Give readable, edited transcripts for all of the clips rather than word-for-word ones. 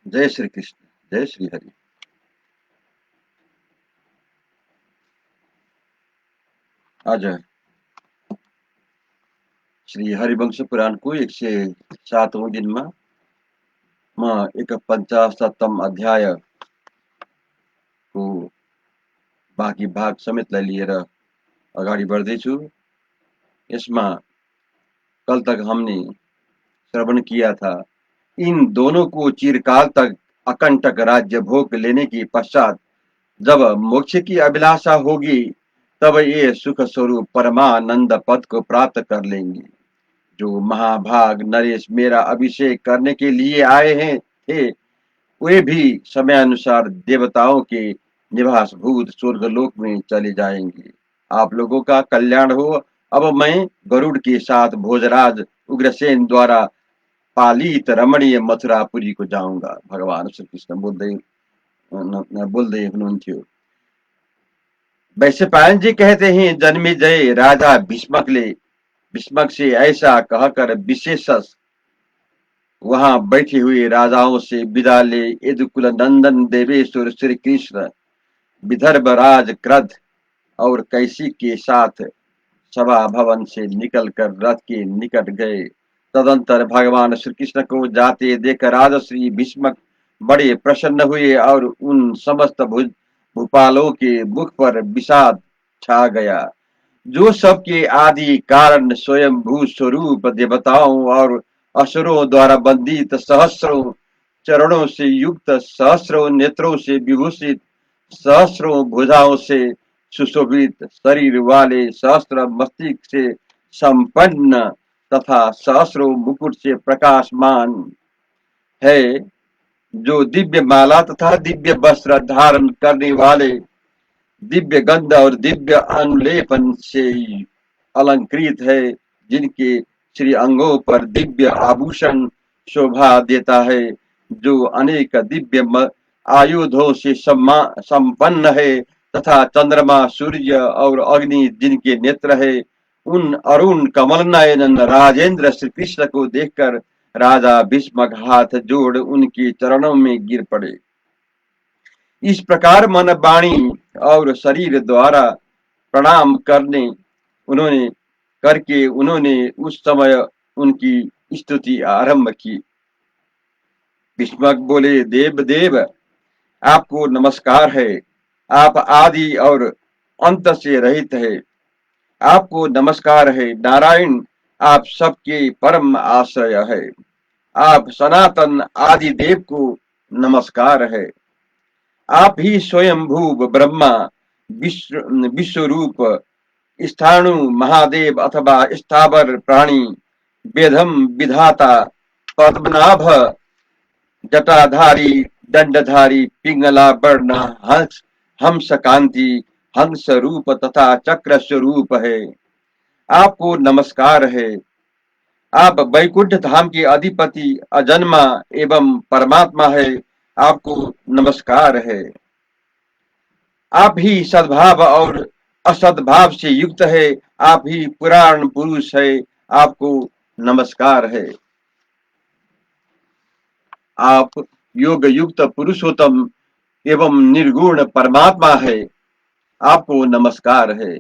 जय श्री कृष्ण, जय श्री हरि। आज श्री हरिवंश पुराणको 107औं दिनमा म एक 50तम अध्यायको बाँकी भाग समेतलाई लिएर अगाडि बढ्दैछु। यसमा कल तक हमने श्रवण किया था, इन दोनों को चिरकाल तक अकंटक राज्य भोग लेने के पश्चात जब मोक्ष की अभिलाषा होगी तब ये सुख स्वरूप परमानंद पद को प्राप्त कर लेंगे। जो महाभाग नरेश मेरा अभिषेक करने के लिए आए हैं थे, वे भी समयानुसार देवताओं के निवास भूत स्वर्गलोक में चले जाएंगे। आप लोगों का कल्याण हो। अब मैं गरुड़ के साथ भोजराज उग्रसेन द्वारा पालित रमणीय मथुरापुरी को जाऊंगा। भगवान श्री कृष्ण बोल्दै हुनुहुन्थ्यो। वैश्यपायन जी कहते हैं, जन्मेजय राजा भीष्मक से ऐसा कहकर विशेष वहां बैठे हुए राजाओं से विदा ले यदुकुल नंदन देवेश्वर श्री कृष्ण विदर्भ राज क्रध और कैसी के साथ सभा भवन से निकलकर रथ के निकट गए। तदंतर भगवान श्री कृष्ण को जाते देख राजश्री भीष्मक बड़े प्रसन्न हुए और उन समस्त भूपालों के मुख पर विषाद छा गया, जो सबके आदि कारण स्वयं भू स्वरूप देवताओं और असुरों द्वारा बंदित सहस्रों चरणों से युक्त, सहस्रों नेत्रों से विभूषित, सहस्रों भुजाओं से सुशोभित शरीर वाले, सहस्र मस्तिष्क से संपन्न तथा सहस्रों मुकुट से प्रकाशमान है, जो दिव्य माला तथा दिव्य वस्त्र धारण करने वाले दिव्य गंध और दिव्य अनुलेपन से अलंकृत है, जिनके श्री अंगों पर दिव्य आभूषण शोभा देता है, जो अनेक दिव्य आयुधों से संपन्न है, तथा चंद्रमा, सूर्य और अग्नि जिनके नेत्र है। उन अरुण कमल नयन राजेंद्र श्री कृष्ण को देखकर राजा भीष्मक हाथ जोड़ उनके चरणों में गिर पड़े। इस प्रकार मन, वाणी और शरीर द्वारा प्रणाम उन्होंने उन्होंने उस समय उनकी स्तुति आरंभ की। भीष्मक बोले, देव देव, आपको नमस्कार है। आप आदि और अंत से रहित है। आपको नमस्कार है नारायण, आप सबके परम आश्रय है। आप सनातन आदि देव को नमस्कार है। आप ही स्वयंभू ब्रह्मा, विश्व विश्वरूप, स्थाणु महादेव अथवा स्थावर प्राणी, वेदम विधाता, पद्मनाभ जटाधारी, दंडधारी, पिंगला वर्ण, हंस कांति, हंस रूप तथा चक्र स्वरूप है। आपको नमस्कार है। आप वैकुंठ धाम के अधिपति, अजन्मा एवं परमात्मा है। आपको नमस्कार है। आप ही सद्भाव और असद्भाव से युक्त है। आप ही पुराण पुरुष है। आपको नमस्कार है। आप योग युक्त पुरुषोत्तम एवं निर्गुण परमात्मा है। आपको नमस्कार है।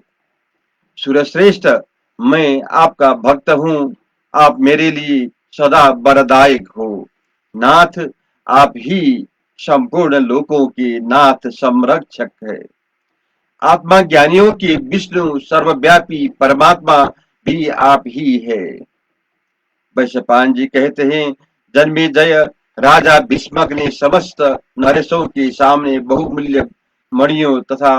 सुरश्रेष्ठ, मैं आपका भक्त हूँ। आप मेरे लिए सदा वरदायक हो। नाथ, आप ही संपूर्ण लोकों के नाथ संरक्षक है। आत्मा ज्ञानियों के विष्णु सर्वव्यापी परमात्मा भी आप ही है। वैश्यपायन जी कहते हैं, जन्मेजय राजा भीष्मक ने समस्त नरेशों के सामने बहुमूल्य मणियों तथा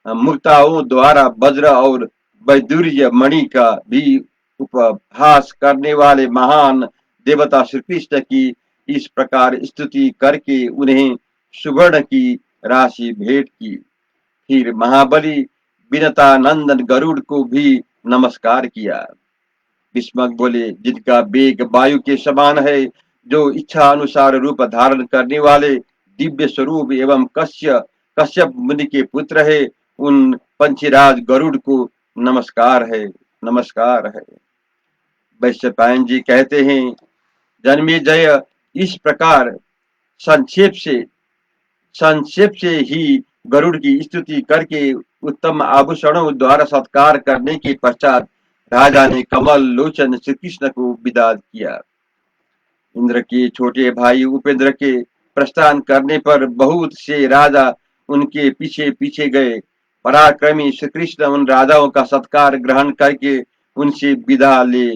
मुक्ताओं द्वारा वज्र और वैदुर्य मणि का भी उपहास करने वाले महान देवता श्री कृष्ण की इस प्रकार स्तुति करके उन्हें सुवर्ण की राशि भेंट की। फिर महाबली विनता नंदन गरुड़ को भी नमस्कार किया। भीष्मक बोले, जिनका वेग वायु के समान है, जो इच्छा अनुसार रूप धारण करने वाले दिव्य स्वरूप एवं कश्यप मुनि के पुत्र है, उन पंचराज गरुड़ को नमस्कार है, नमस्कार है। वैश्यपायन जी कहते हैं, जन्मेजय, इस प्रकार संक्षेप से ही गरुड़ की स्तुति करके उत्तम आभूषणों द्वारा सत्कार करने के पश्चात राजा ने कमल लोचन श्री कृष्ण को विदा किया। इंद्र के छोटे भाई उपेंद्र के प्रस्थान करने पर बहुत से राजा उनके पीछे पीछे गए। पराक्रमी श्री कृष्ण उन राजाओं का सत्कार ग्रहण करके उनसे विदा ले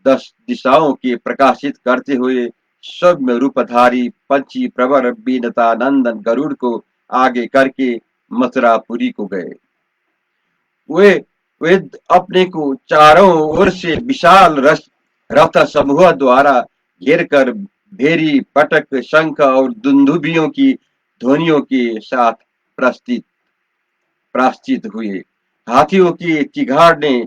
10 दिशाओं के प्रकाशित करते हुए सौम्य रूपधारी पंची प्रवर बीनता नंदन गरुड़ को आगे करके मथुरापुरी को गए। वे वे अपने को चारों ओर से विशाल रथ समूह द्वारा घेर कर भेरी, पटक, शंख और दुंदुभियों की ध्वनियों के साथ प्राश्चित हुए। हाथियों के चिघाड़ने,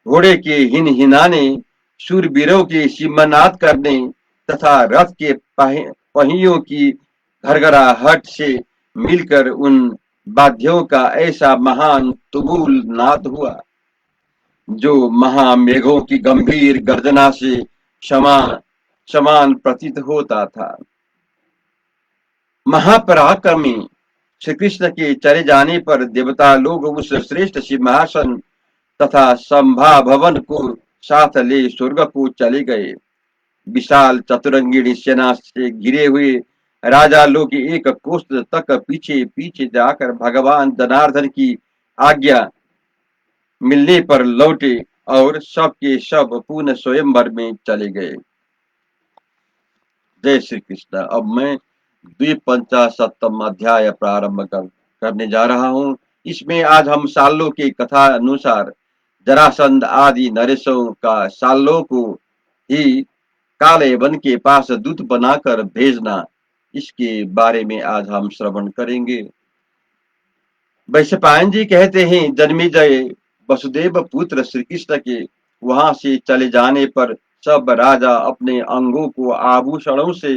घोड़े के हिनाने, शूरवीरों के सिंहनाद करने तथा रथ के पहियों की घरघराहट से मिलकर उन वाद्यों का ऐसा महान तुमुल नाद हुआ, जो महामेघों की गंभीर गर्जना से समान समान प्रतीत होता था। महापराक्रमी श्री कृष्ण के चले जाने पर देवता लोग उस श्रेष्ठ सिंहासन तथा संभा भवन को साथ ले स्वर्ग को चले गए। विशाल चतुरंगिणी सेना से घिरे हुए राजा लोग एक कोष तक पीछे पीछे जाकर भगवान जनार्दन की आज्ञा मिलने पर लौटे और सब के सब पुनः स्वयंवर में चले गए। जय श्री कृष्ण। अब मैं 257 अध्याय प्रारंभ करने जा रहा हूँ। इसमें आज हम सालों के कथा अनुसार जरासंध आदि नरेशों का सालों को ही काले वन के पास दूत बनाकर भेजना, इसके बारे में आज हम श्रवण करेंगे। वैशंपायन जी कहते हैं, जन्मेजय वसुदेव पुत्र श्री कृष्ण के वहां से चले जाने पर सब राजा अपने अंगों को आभूषणों से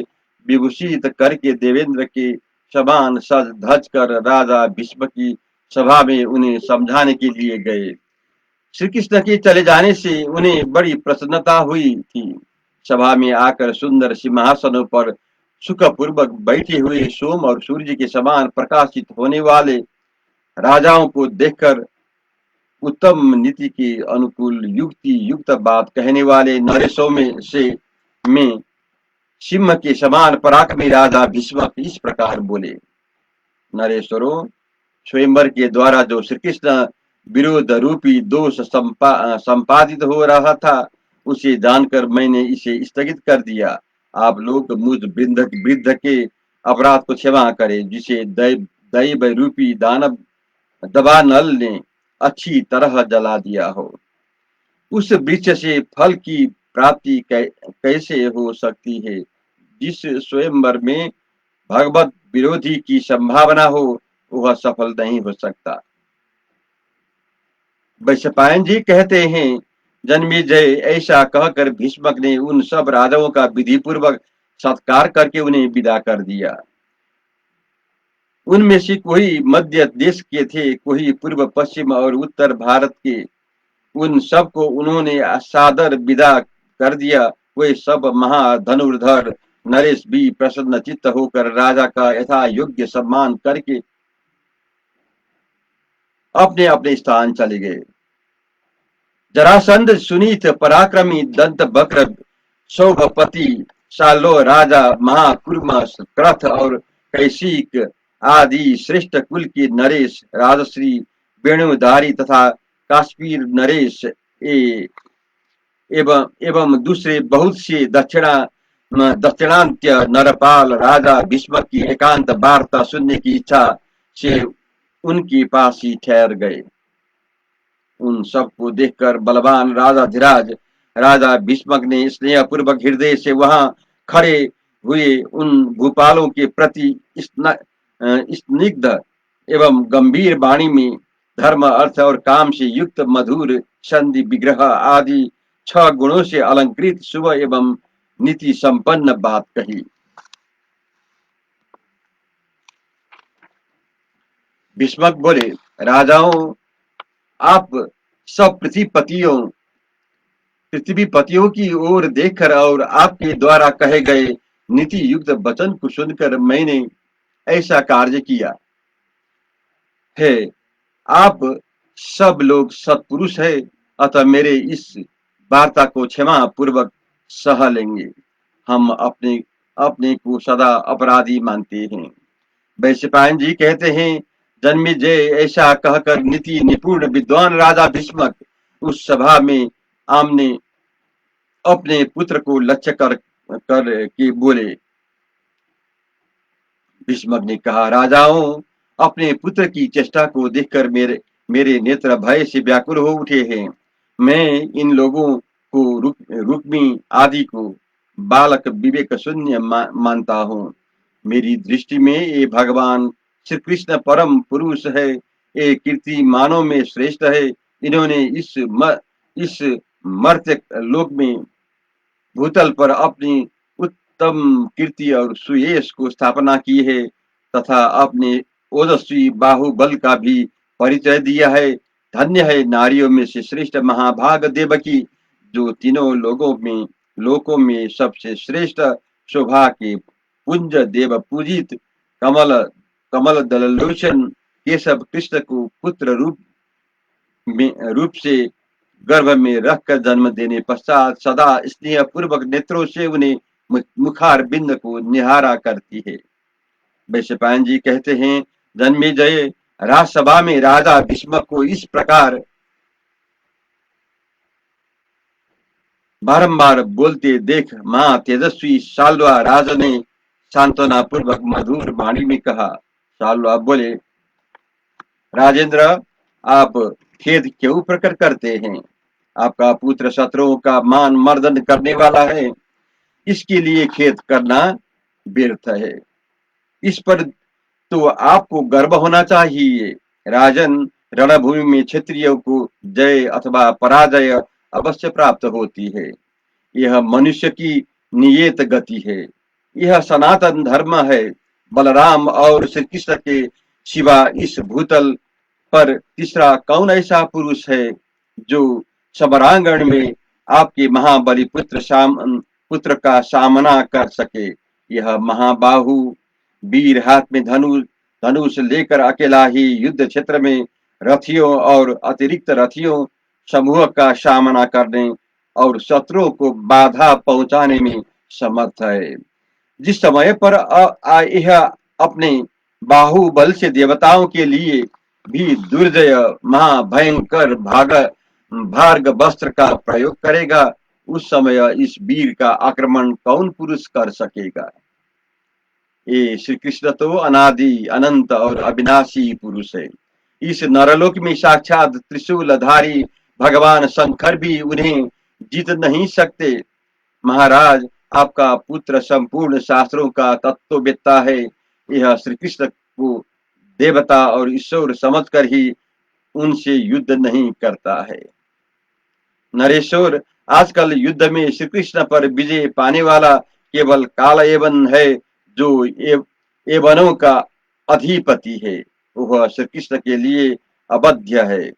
विभूषित करके देवेंद्र के समान सज धज कर राजा भीष्म की सभा में उन्हें समझाने के लिए गए। श्री कृष्ण के चले जाने से उन्हें बड़ी प्रसन्नता हुई थी। सभा में आकर सुंदर सिंहासनों पर सुखपूर्वक बैठे हुए सोम और सूर्य के समान प्रकाशित होने वाले राजाओं को देखकर उत्तम नीति के अनुकूल युक्ति युक्त बात कहने वाले नरेशों में सिंह के समान पराक्रमी राजा भीष्म इस प्रकार बोले। नरेश्वरों, स्वयंवर के द्वारा जो श्री कृष्ण विरोध रूपी दोष संपादित हो रहा था, उसे जानकर मैंने इसे स्थगित कर दिया। आप लोग मुझ वृद्ध के अपराध को क्षमा करें, जिसे दैव रूपी दानव दवानल ने अच्छी तरह जला दिया हो। उस वृक्ष से फल की प्राप्ति कैसे हो सकती है जिस स्वयंवर में भगवत विरोधी की संभावना हो, वह सफल नहीं हो सकता। वैशंपायन जी कहते हैं, जन्मेजय ऐसा कहकर भीष्मक ने उन सब राजाओं का विधि पूर्वक सत्कार करके उन्हें विदा कर दिया। उनमें से कोई मध्य देश के थे, कोई पूर्व पश्चिम और उत्तर भारत के। उन सबको उन्होंने सादर विदा कर दिया। वे सब महाधनुर्धर नरेश भी प्रसन्न चित्त होकर राजा का यथा योग्य सम्मान करके अपने अपने स्थान चले गए। जरासंध, सुनीत, पराक्रमी, दंत वक्र, सौभपति, सालो राजा, महाकुर्म, क्रथ और कैशिक आदि श्रेष्ठ कुल के नरेश, राजश्री, वेणुधारी तथा काश्मीर नरेश एवं एवं दूसरे बहुत से दक्षिणांत्य नरपाल राजा भीष्म की एकांत वार्ता सुनने की इच्छा से उनके पास ही ठहर गए। उन सबको देखकर बलवान राजा धीराज राजा भीष्मक ने स्नेहपूर्वक हृदय से वहां खड़े हुए उन भूपालों के प्रति स्निग्ध एवं गंभीर वाणी में धर्म, अर्थ और काम से युक्त मधुर संधि, विग्रह आदि 6 गुणों से अलंकृत शुभ एवं नीति संपन्न बात कही। भीष्मक बोले, राजाओं, आप सब पृथ्वीपतियों की ओर देखकर और आपके द्वारा कहे गए नीति युक्त वचन को सुनकर मैंने ऐसा कार्य किया है। आप सब लोग सत्पुरुष है, अतः मेरे इस वार्ता को क्षमा पूर्वक सह लेंगे। हम अपने अपने को सदा अपराधी मानते हैं। वैशंपायन जी कहते हैं, जन्मेजय ऐसा कहकर नीति निपुण विद्वान राजा भीष्मक उस सभा में आमने अपने पुत्र को लक्ष्य कर के बोले। भीष्मक ने कहा, राजाओं, अपने पुत्र की चेष्टा को देखकर मेरे नेत्र भय से व्याकुल हो उठे हैं। मैं इन लोगों को रुक्मी आदि को बालक विवेक शून्य मानता हूँ। मेरी दृष्टि में ये भगवान श्री कृष्ण परम पुरुष है, ये कीर्तिमानों में श्रेष्ठ है। इन्होंने इस मर्त्य लोक में भूतल पर अपनी उत्तम कीर्ति और सुयश को स्थापना की है तथा अपने ओजस्वी बाहुबल का भी परिचय दिया है। धन्य है नारियों में से श्रेष्ठ महाभाग देवकी, जो तीनों लोकों में सबसे श्रेष्ठ शोभा के पुंज देव पूजित कमल दललोचन केशव कृष्ण को पुत्र रूप से गर्भ में रखकर जन्म देने पश्चात सदा स्नेह पूर्वक नेत्रों से उन्हें मुखार बिंद को निहारा करती है। वैशंपायन जी कहते हैं, जन्मेजय राजसभा में राजा भीष्म को इस प्रकार बारंबार बोलते देख मां तेजस्वी साल्वा राजा ने सांत्वना पूर्वक मधुर वाणी में कहा। साल्वा बोले, राजेंद्र, आप खेद क्यों प्रकट करते हैं? आपका पुत्र शत्रुओं का मान मर्दन करने वाला है, इसके लिए खेद करना व्यर्थ है। इस पर तो आपको गर्व होना चाहिए। राजन, रणभूमि में क्षत्रियों को जय अथवा पराजय अवश्य प्राप्त होती है। यह मनुष्य की नियत गति है। यह सनातन धर्म है। बलराम और श्री कृष्ण के सिवा इस भूतल पर तीसरा कौन ऐसा पुरुष है जो समरांगण में आपके महाबली पुत्र का सामना कर सके। यह महाबाहु वीर हाथ में धनुष लेकर अकेला ही युद्ध क्षेत्र में रथियों और अतिरिक्त रथियों समूह का सामना करने और शत्रुओं को बाधा पहुंचाने में समर्थ है। जिस समय पर यह अपने बाहुबल से देवताओं के लिए भी दुर्जय महाभयंकर भार्ग वस्त्र का प्रयोग करेगा, उस समय इस वीर का आक्रमण कौन पुरुष कर सकेगा। ये श्री कृष्ण तो अनादि अनंत और अविनाशी पुरुष है। इस नरलोक में साक्षात त्रिशूलधारी भगवान शंकर भी उन्हें जीत नहीं सकते। महाराज, आपका पुत्र संपूर्ण शास्त्रों का तत्ववेत्ता है। यह श्री कृष्ण को देवता और ईश्वर समझकर ही उनसे युद्ध नहीं करता है। नरेश्वर, आजकल युद्ध में श्री कृष्ण पर विजय पाने वाला केवल काल एवन है, जो एवनों का अधिपति है। वह श्री कृष्ण के लिए अवध्य है।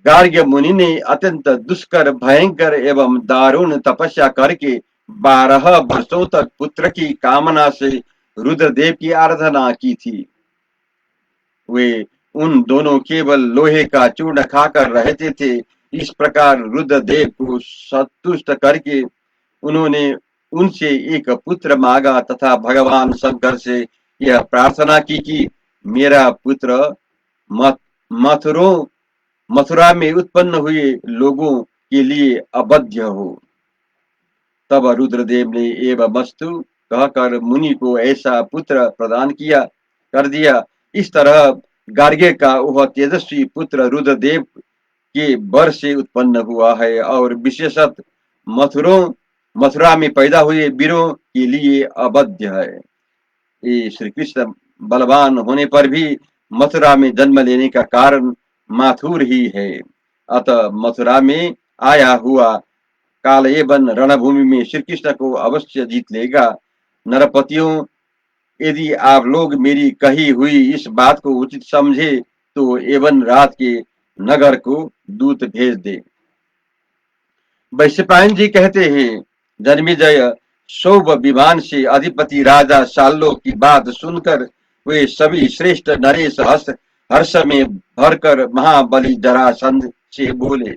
गार्ग्य मुनि ने अत्यंत दुष्कर भयंकर एवं दारुण तपस्या करके 12 वर्षों तक पुत्र की कामना से रुद्रदेव की आराधना की थी। वे उन दोनों केवल लोहे का चूर्ण खाकर रहते थे। इस प्रकार रुद्रदेव को संतुष्ट करके उन्होंने उनसे एक पुत्र मांगा तथा भगवान शंकर से यह प्रार्थना की कि मेरा पुत्र मथुरा में उत्पन्न हुए लोगों के लिए अवध्य हो। तब रुद्रदेव ने एवमस्तु कहकर मुनि को ऐसा पुत्र प्रदान कर दिया। इस तरह गार्ग्य का वह तेजस्वी पुत्र रुद्रदेव के वर से उत्पन्न हुआ है और विशेषत मथुरा में पैदा हुए वीरों के लिए अवध्य है। ये श्री कृष्ण बलवान होने पर भी मथुरा में जन्म लेने का कारण माथुर ही है। अतः मथुरा में आया हुआ कालयवन रणभूमि में श्री कृष्ण को अवश्य जीत लेगा। नरपतियों, यदि आप लोग मेरी कही हुई इस बात को उचित समझे तो एवं रात के नगर को दूत भेज दे। वैश्यपायन जी कहते हैं, जन्मेजय, शोभ विमान से अधिपति राजा शाल्लो की बात सुनकर वे सभी श्रेष्ठ नरेश हर्ष में भरकर महाबली जरासंध से बोले,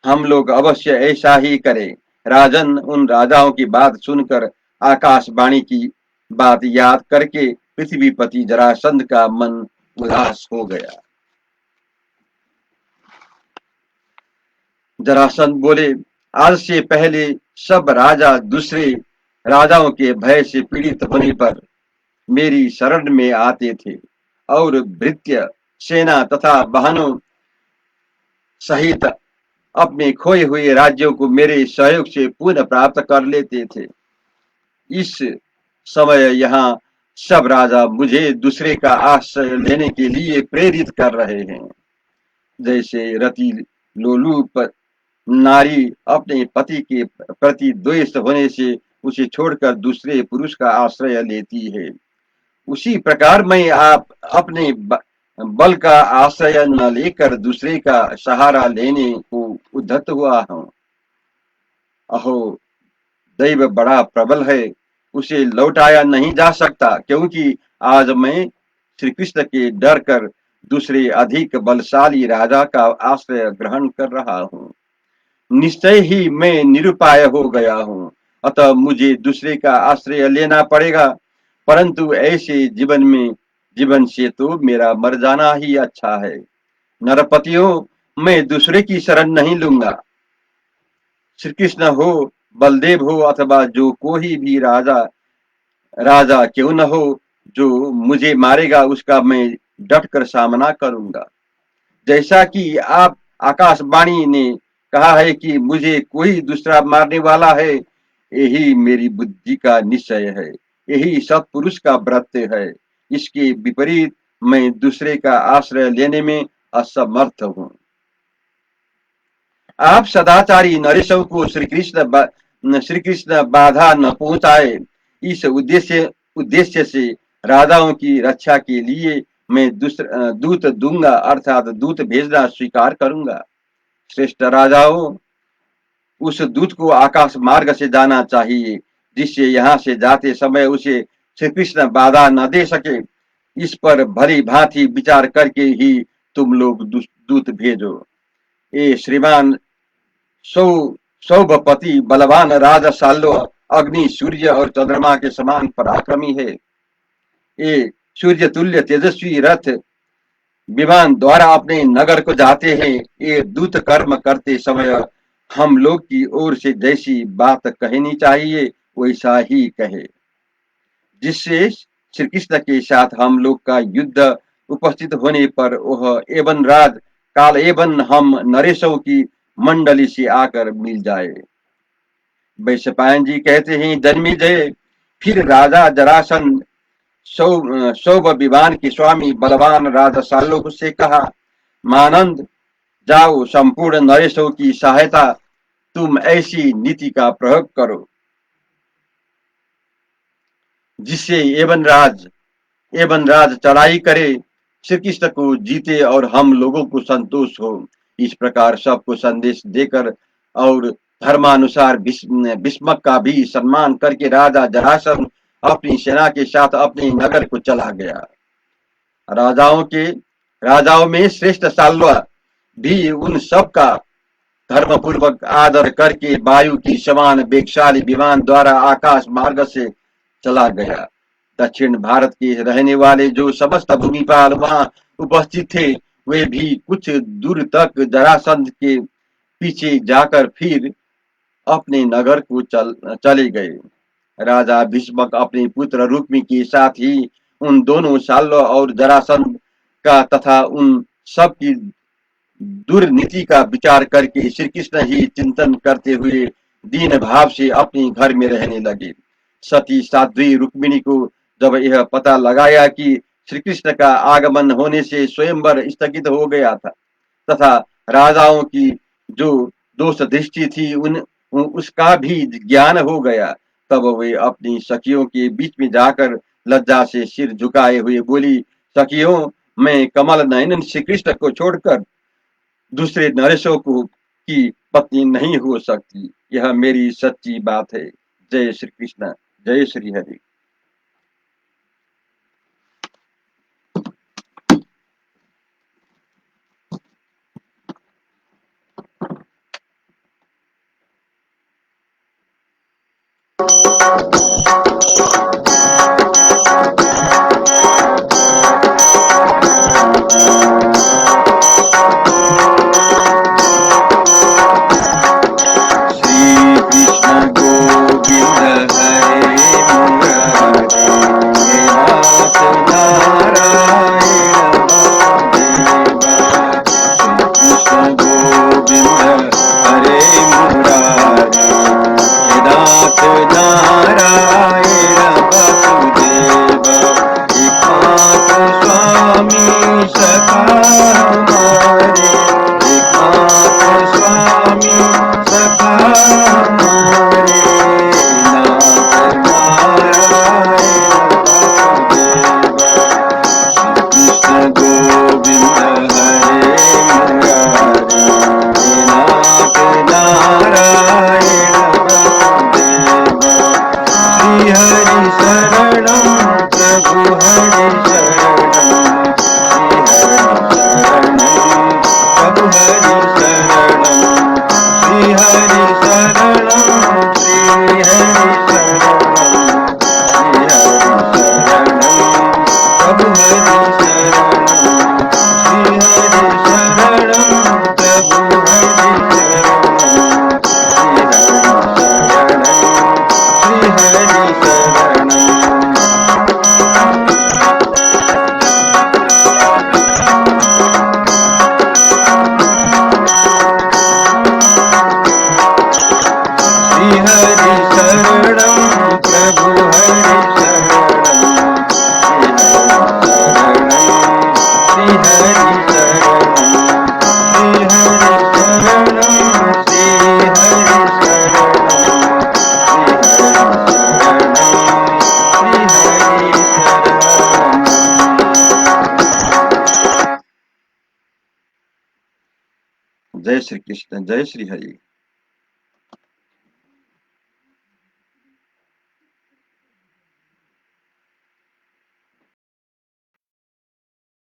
हम लोग अवश्य ऐसा ही करें। राजन, उन राजाओं की बात सुनकर आकाशवाणी की बात याद करके पृथ्वीपति जरासंध का मन उदास हो गया। जरासंध बोले, आज से पहले सब राजा दूसरे राजाओं के भय से पीड़ित होने पर मेरी शरण में आते थे और भृत्य सेना तथा वाहनों सहित अपने खोए हुए राज्यों को मेरे सहयोग से पुनः प्राप्त कर लेते थे। इस समय यहाँ सब राजा मुझे दूसरे का आश्रय लेने के लिए प्रेरित कर रहे हैं। जैसे रति लोलुप नारी अपने पति के प्रति द्वेष होने से उसे छोड़कर दूसरे पुरुष का आश्रय लेती है, उसी प्रकार मैं आप अपने बल का आश्रय न लेकर दूसरे का सहारा लेने को उद्धत हुआ हूँ। अहो, दैव बड़ा प्रबल है, उसे लौटाया नहीं जा सकता, क्योंकि आज मैं श्री कृष्ण के डर कर दूसरे अधिक बलशाली राजा का आश्रय ग्रहण कर रहा हूँ। निश्चय ही मैं निरुपाय हो गया हूँ, अतः मुझे दूसरे का आश्रय लेना पड़ेगा। परंतु ऐसे जीवन से तो मेरा मर जाना ही अच्छा है। नरपतियों, मैं दूसरे की शरण नहीं लूंगा। श्री कृष्ण हो, बलदेव हो अथवा जो कोई भी राजा क्यों न हो, जो मुझे मारेगा उसका मैं डटकर सामना करूंगा। जैसा कि आप आकाशवाणी ने कहा है कि मुझे कोई दूसरा मारने वाला है, यही मेरी बुद्धि का निश्चय है, यही सत्पुरुष का व्रत है। इसके विपरीत मैं दूसरे का आश्रय लेने में असमर्थ हूँ। आप सदाचारी नरेशों को श्री कृष्ण बाधा न पहुंचाए, इस उद्देश्य से राजाओं की रक्षा के लिए मैं दूत दूंगा, अर्थात दूत भेजना स्वीकार करूंगा। श्रेष्ठ राजाओं, उस दूत को आकाश मार्ग से जाना चाहिए, जिससे यहाँ से जाते समय उसे श्री कृष्ण बाधा न दे सके। इस पर भली भांति विचार करके ही तुम लोग दूत भेजो। ये श्रीमान सौ सौभपति बलवान राजा साल्लो अग्नि, सूर्य और चंद्रमा के समान पराक्रमी है। ये सूर्य तुल्य तेजस्वी रथ विमान द्वारा अपने नगर को जाते हैं। ये दूत कर्म करते समय हम लोग की ओर से जैसी बात कहनी चाहिए वैसा ही कहे, जिससे श्री कृष्ण के साथ हम लोग का युद्ध उपस्थित होने पर वह एवं राज काल एवं हम नरेशों की मंडली से आकर मिल जाए। वैशपायन जी कहते हैं, जन्मेजय फिर राजा जरासन सौभ विमान के स्वामी बलवान राजा साल्लोक से कहा, मानंद जाओ, संपूर्ण नरेशों की सहायता तुम ऐसी नीति का प्रयोग करो जिससे एवं राज चढ़ाई करे, श्री कृष्ण को जीते और हम लोगों को संतोष हो। इस प्रकार सबको संदेश देकर और धर्मानुसार भीष्मक का भी सम्मान करके राजा जरासंध अपनी सेना के साथ अपने नगर को चला गया। राजाओं में श्रेष्ठ साल्वा भी उन सब का धर्म पूर्वक आदर करके वायु की समान वेगशाली विमान द्वारा आकाश मार्ग से चला गया। दक्षिण भारत के रहने वाले जो समस्त भूमिपाल वहां उपस्थित थे, वे भी कुछ दूर तक जरासंध के पीछे जाकर फिर अपने नगर को चले गए। राजा भीष्मक अपने पुत्र रुक्मी के साथ ही उन दोनों साल्व और जरासंध का तथा उन सब की दुर्नीति का विचार करके श्री कृष्ण ही चिंतन करते हुए दीन भाव से अपने घर में रहने लगे। सती साध्वी रुक्मिणी को जब यह पता लगाया कि श्री कृष्ण का आगमन होने से स्वयंवर स्थगित हो गया था तथा राजाओं की जो दोष दृष्टि थी उसका भी ज्ञान हो गया, तब वे अपनी सखियों के बीच में जाकर लज्जा से सिर झुकाए हुए बोली, सखियों, मैं कमल नयन श्री कृष्ण को छोड़कर दूसरे नरेशों को की पत्नी नहीं हो सकती। यह मेरी सच्ची बात है। जय श्री कृष्ण, जय श्री हरि। जय श्री कृष्ण, जय श्री हरि।